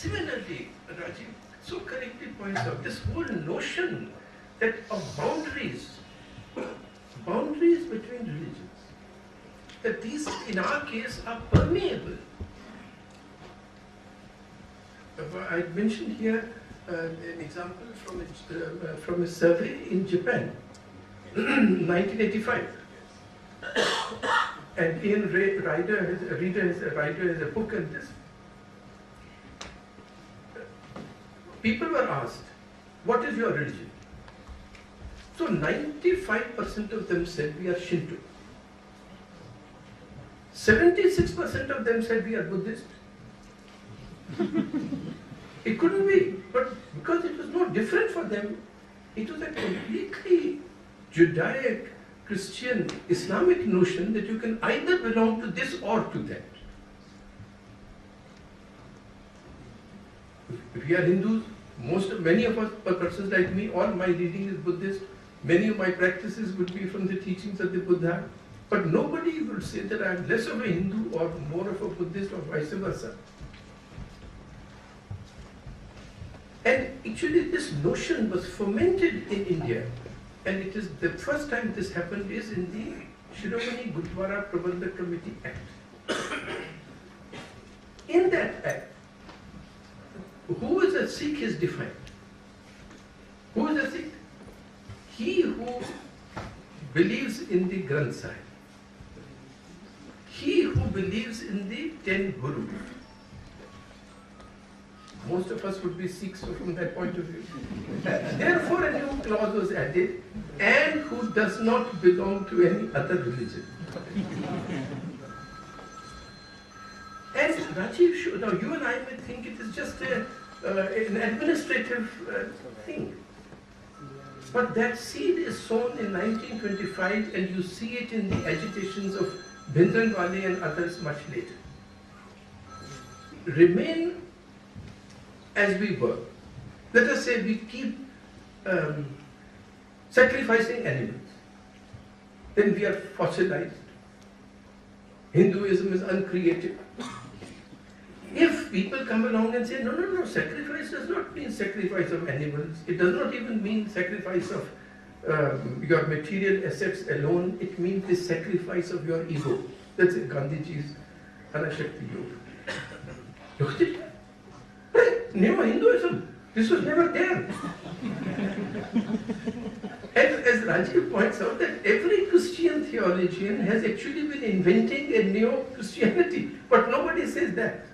Similarly, Rajiv so correctly points out this whole notion that of boundaries between religions, that these in our case are permeable. I mentioned here an example from a survey in Japan, 1985. And Ian Ryder has a book on this. People were asked, what is your religion? So 95% of them said we are Shinto. 76% of them said we are Buddhist. It couldn't be, but because it was no different for them, it was a completely Judaic, Christian, Islamic notion that you can either belong to this or to that. If we are Hindus, many of us, persons like me, all my reading is Buddhist. Many of my practices would be from the teachings of the Buddha. But nobody would say that I am less of a Hindu or more of a Buddhist or vice versa. And actually this notion was fermented in India. And it is the first time this happened is in the Shiromani Gurdwara Prabandhak Committee Act. In that act, who is a Sikh is defined. Who is a Sikh? He who believes in the Granth Sahib. He who believes in the 10 Gurus. Most of us would be Sikhs from that point of view. Therefore, a new clause was added, and who does not belong to any other religion. And Rajiv, now you and I may think it is just an administrative thing. But that seed is sown in 1925, and you see it in the agitations of Bhindranwale and others much later. Remain as we were. Let us say we keep sacrificing animals. Then we are fossilized. Hinduism is uncreative. If people come along and say, no, sacrifice does not mean sacrifice of animals. It does not even mean sacrifice of your material assets alone. It means the sacrifice of your ego. That's Gandhiji's Anashakti Yoga. Look at it. Neo Hinduism. This was never there. And as Rajiv points out, that every Christian theologian has actually been inventing a neo-Christianity, but nobody says that.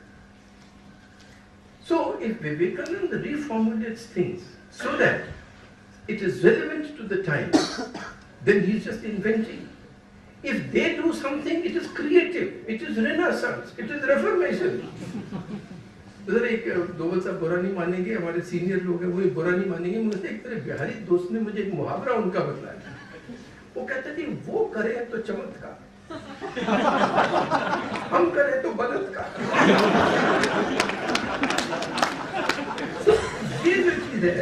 So if Vivekananda reformulates things so that it is relevant to the times, then he's just inventing. If they do something, it is creative, it is renaissance, it is reformation. उधर एक दोवल साहब बुरा नहीं मानेंगे, हमारे senior लोग हैं, वो बुरा नहीं मानेंगे, मुझे एक तरह बिहारी दोस्त ने मुझे एक मुहावरा उनका बताया। वो कहते थे वो करे तो चमत्कार, हम करे तो बलात्कार। ये जो चीज है